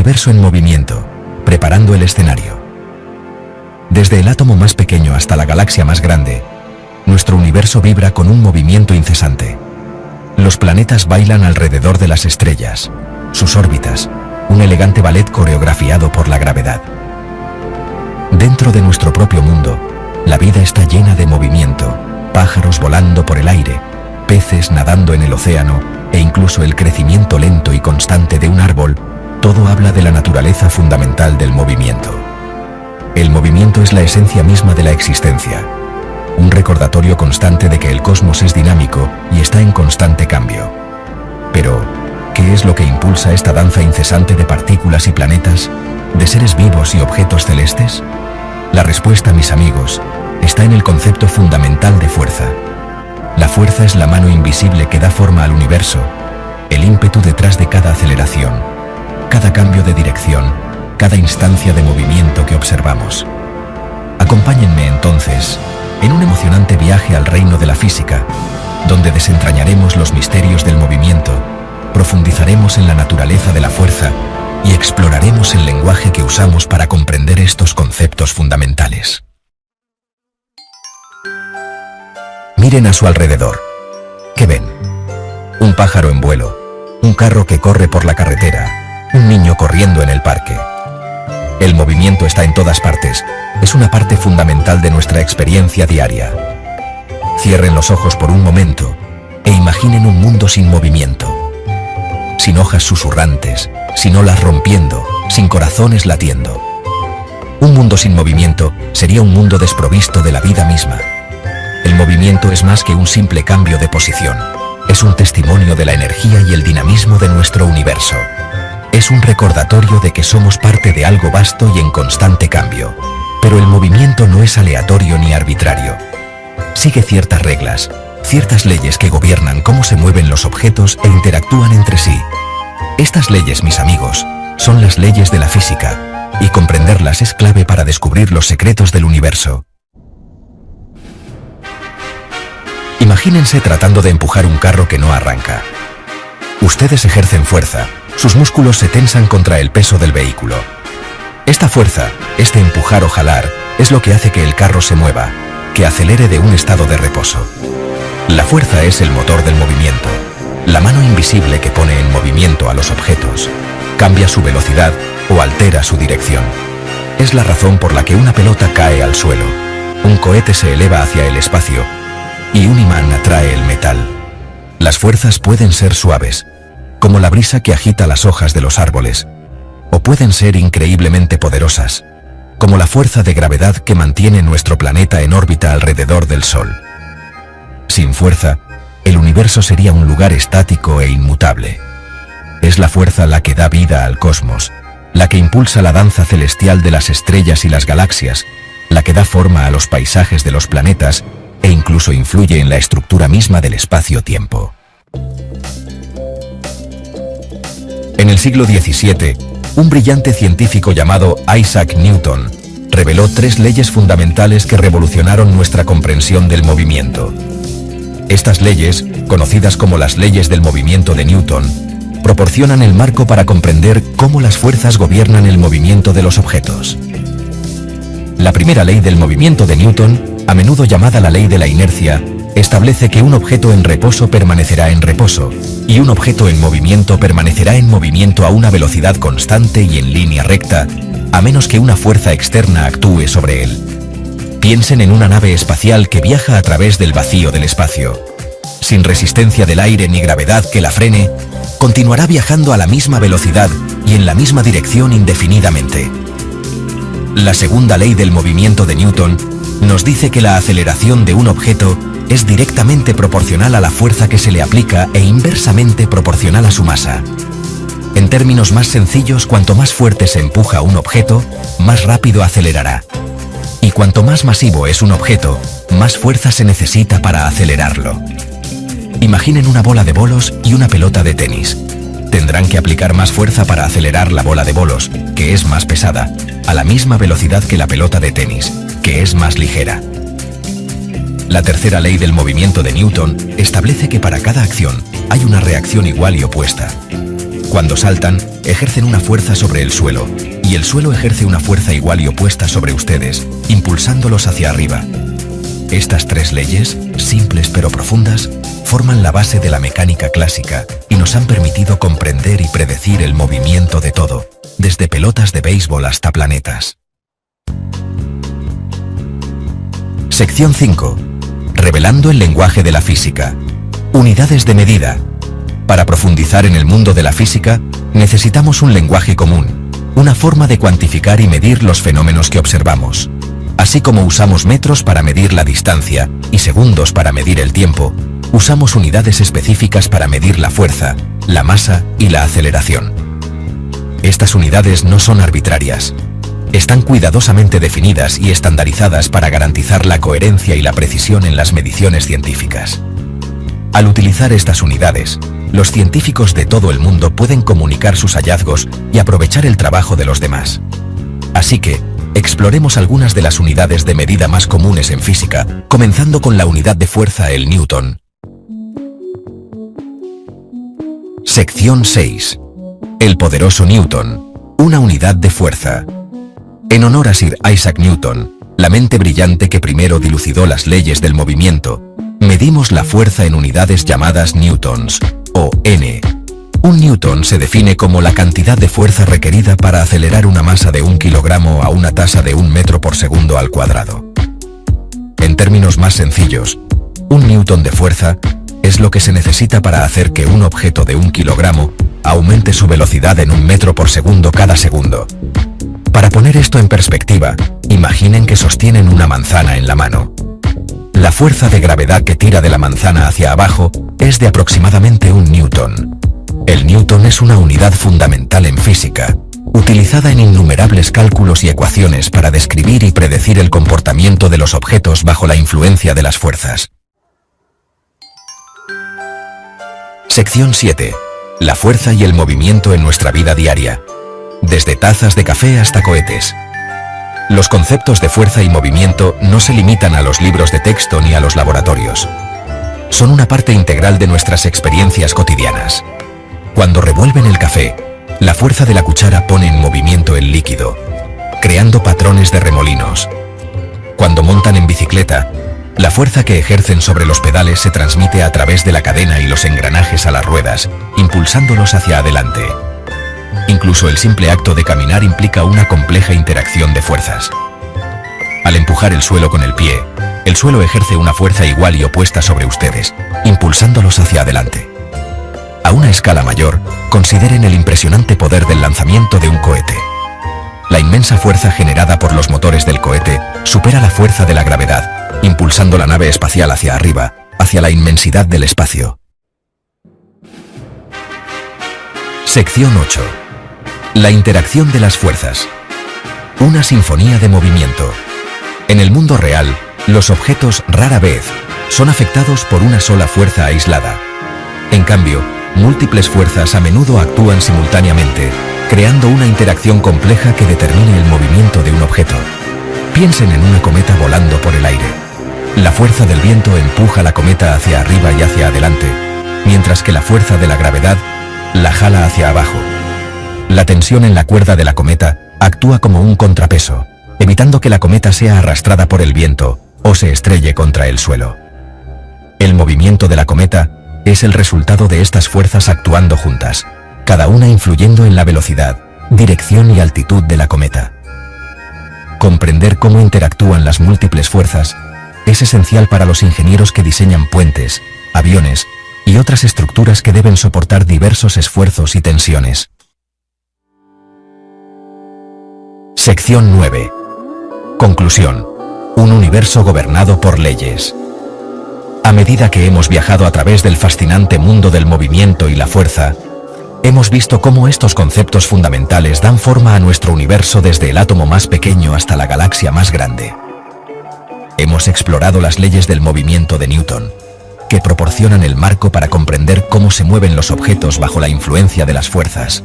universo en movimiento, preparando el escenario. Desde el átomo más pequeño hasta la galaxia más grande, nuestro universo vibra con un movimiento incesante. Los planetas bailan alrededor de las estrellas, sus órbitas, un elegante ballet coreografiado por la gravedad. Dentro de nuestro propio mundo, la vida está llena de movimiento, pájaros volando por el aire, peces nadando en el océano e incluso el crecimiento lento y constante de un árbol, todo habla de la naturaleza fundamental del movimiento. El movimiento es la esencia misma de la existencia, un recordatorio constante de que el cosmos es dinámico y está en constante cambio. Pero, ¿qué es lo que impulsa esta danza incesante de partículas y planetas, de seres vivos y objetos celestes? La respuesta, mis amigos, está en el concepto fundamental de fuerza. La fuerza es la mano invisible que da forma al universo, el ímpetu detrás de cada aceleración, cada cambio de dirección, cada instancia de movimiento que observamos. Acompáñenme entonces en un emocionante viaje al reino de la física, donde desentrañaremos los misterios del movimiento, profundizaremos en la naturaleza de la fuerza y exploraremos el lenguaje que usamos para comprender estos conceptos fundamentales. Miren a su alrededor. ¿Qué ven? Un pájaro en vuelo, un carro que corre por la carretera, un niño corriendo en el parque. El movimiento está en todas partes, es una parte fundamental de nuestra experiencia diaria. Cierren los ojos por un momento e imaginen un mundo sin movimiento, sin hojas susurrantes, sin olas rompiendo, sin corazones latiendo. Un mundo sin movimiento sería un mundo desprovisto de la vida misma. El movimiento es más que un simple cambio de posición. Es un testimonio de la energía y el dinamismo de nuestro universo. Es un recordatorio de que somos parte de algo vasto y en constante cambio. Pero el movimiento no es aleatorio ni arbitrario. Sigue ciertas reglas, ciertas leyes que gobiernan cómo se mueven los objetos e interactúan entre sí. Estas leyes, mis amigos, son las leyes de la física, y comprenderlas es clave para descubrir los secretos del universo. Imagínense tratando de empujar un carro que no arranca. Ustedes ejercen fuerza, sus músculos se tensan contra el peso del vehículo. Esta fuerza, este empujar o jalar, es lo que hace que el carro se mueva, que acelere de un estado de reposo. La fuerza es el motor del movimiento, la mano invisible que pone en movimiento a los objetos, cambia su velocidad o altera su dirección. Es la razón por la que una pelota cae al suelo, un cohete se eleva hacia el espacio y un imán atrae el metal. Las fuerzas pueden ser suaves, como la brisa que agita las hojas de los árboles, o pueden ser increíblemente poderosas, como la fuerza de gravedad que mantiene nuestro planeta en órbita alrededor del Sol. Sin fuerza, el universo sería un lugar estático e inmutable. Es la fuerza la que da vida al cosmos, la que impulsa la danza celestial de las estrellas y las galaxias, la que da forma a los paisajes de los planetas e incluso influye en la estructura misma del espacio-tiempo. En el siglo XVII, un brillante científico llamado Isaac Newton reveló 3 leyes fundamentales que revolucionaron nuestra comprensión del movimiento. Estas leyes, conocidas como las leyes del movimiento de Newton, proporcionan el marco para comprender cómo las fuerzas gobiernan el movimiento de los objetos. La primera ley del movimiento de Newton, a menudo llamada la ley de la inercia, establece que un objeto en reposo permanecerá en reposo, y un objeto en movimiento permanecerá en movimiento a una velocidad constante y en línea recta, a menos que una fuerza externa actúe sobre él. Piensen en una nave espacial que viaja a través del vacío del espacio. Sin resistencia del aire ni gravedad que la frene, continuará viajando a la misma velocidad y en la misma dirección indefinidamente. La segunda ley del movimiento de Newton nos dice que la aceleración de un objeto es directamente proporcional a la fuerza que se le aplica e inversamente proporcional a su masa. En términos más sencillos, cuanto más fuerte se empuja un objeto, más rápido acelerará. Y cuanto más masivo es un objeto, más fuerza se necesita para acelerarlo. Imaginen una bola de bolos y una pelota de tenis. Tendrán que aplicar más fuerza para acelerar la bola de bolos, que es más pesada, a la misma velocidad que la pelota de tenis, que es más ligera. La tercera ley del movimiento de Newton establece que para cada acción hay una reacción igual y opuesta. Cuando saltan, ejercen una fuerza sobre el suelo, y el suelo ejerce una fuerza igual y opuesta sobre ustedes, impulsándolos hacia arriba. Estas tres leyes, simples pero profundas, forman la base de la mecánica clásica y nos han permitido comprender y predecir el movimiento de todo, desde pelotas de béisbol hasta planetas. Sección 5. Revelando el lenguaje de la física. Unidades de medida. Para profundizar en el mundo de la física, necesitamos un lenguaje común, una forma de cuantificar y medir los fenómenos que observamos. Así como usamos metros para medir la distancia y segundos para medir el tiempo, usamos unidades específicas para medir la fuerza, la masa y la aceleración. Estas unidades no son arbitrarias. Están cuidadosamente definidas y estandarizadas para garantizar la coherencia y la precisión en las mediciones científicas. Al utilizar estas unidades, los científicos de todo el mundo pueden comunicar sus hallazgos y aprovechar el trabajo de los demás. Así que, exploremos algunas de las unidades de medida más comunes en física, comenzando con la unidad de fuerza, el Newton. Sección 6. El poderoso Newton, una unidad de fuerza. En honor a Sir Isaac Newton, la mente brillante que primero dilucidó las leyes del movimiento, medimos la fuerza en unidades llamadas newtons, o N. Un newton se define como la cantidad de fuerza requerida para acelerar una masa de 1 kilogramo a una tasa de 1 metro por segundo al cuadrado. En términos más sencillos, un newton de fuerza es lo que se necesita para hacer que un objeto de 1 kilogramo aumente su velocidad en 1 metro por segundo cada segundo. Para poner esto en perspectiva, imaginen que sostienen una manzana en la mano. La fuerza de gravedad que tira de la manzana hacia abajo es de aproximadamente 1 newton. El newton es una unidad fundamental en física, utilizada en innumerables cálculos y ecuaciones para describir y predecir el comportamiento de los objetos bajo la influencia de las fuerzas. Sección 7. La fuerza y el movimiento en nuestra vida diaria. Desde tazas de café hasta cohetes. Los conceptos de fuerza y movimiento no se limitan a los libros de texto ni a los laboratorios. Son una parte integral de nuestras experiencias cotidianas. Cuando revuelven el café, la fuerza de la cuchara pone en movimiento el líquido, creando patrones de remolinos. Cuando montan en bicicleta, la fuerza que ejercen sobre los pedales se transmite a través de la cadena y los engranajes a las ruedas, impulsándolos hacia adelante. Incluso el simple acto de caminar implica una compleja interacción de fuerzas. Al empujar el suelo con el pie, el suelo ejerce una fuerza igual y opuesta sobre ustedes, impulsándolos hacia adelante. A una escala mayor, consideren el impresionante poder del lanzamiento de un cohete. La inmensa fuerza generada por los motores del cohete supera la fuerza de la gravedad, impulsando la nave espacial hacia arriba, hacia la inmensidad del espacio. Sección 8. La interacción de las fuerzas. Una sinfonía de movimiento. En el mundo real, los objetos rara vez son afectados por una sola fuerza aislada. En cambio, múltiples fuerzas a menudo actúan simultáneamente, creando una interacción compleja que determine el movimiento de un objeto. Piensen en una cometa volando por el aire. La fuerza del viento empuja la cometa hacia arriba y hacia adelante, mientras que la fuerza de la gravedad la jala hacia abajo. La tensión en la cuerda de la cometa actúa como un contrapeso, evitando que la cometa sea arrastrada por el viento o se estrelle contra el suelo. El movimiento de la cometa es el resultado de estas fuerzas actuando juntas, cada una influyendo en la velocidad, dirección y altitud de la cometa. Comprender cómo interactúan las múltiples fuerzas es esencial para los ingenieros que diseñan puentes, aviones y otras estructuras que deben soportar diversos esfuerzos y tensiones. Sección 9. Conclusión. Un universo gobernado por leyes. A medida que hemos viajado a través del fascinante mundo del movimiento y la fuerza, hemos visto cómo estos conceptos fundamentales dan forma a nuestro universo desde el átomo más pequeño hasta la galaxia más grande. Hemos explorado las leyes del movimiento de Newton, que proporcionan el marco para comprender cómo se mueven los objetos bajo la influencia de las fuerzas,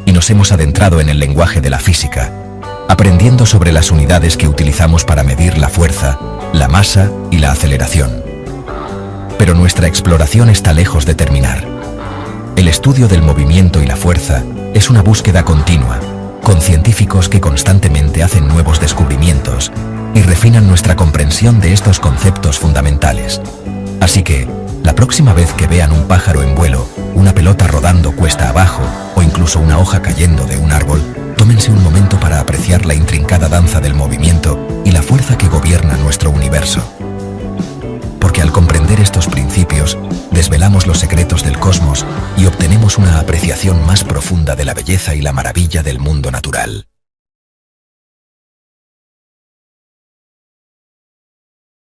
y nos hemos adentrado en el lenguaje de la física, aprendiendo sobre las unidades que utilizamos para medir la fuerza, la masa y la aceleración. Pero nuestra exploración está lejos de terminar. El estudio del movimiento y la fuerza es una búsqueda continua, con científicos que constantemente hacen nuevos descubrimientos y refinan nuestra comprensión de estos conceptos fundamentales. Así que, la próxima vez que vean un pájaro en vuelo, una pelota rodando cuesta abajo o incluso una hoja cayendo de un árbol, tómense un momento para apreciar la intrincada danza del movimiento y la fuerza que gobierna nuestro universo. Porque al comprender estos principios, desvelamos los secretos del cosmos y obtenemos una apreciación más profunda de la belleza y la maravilla del mundo natural.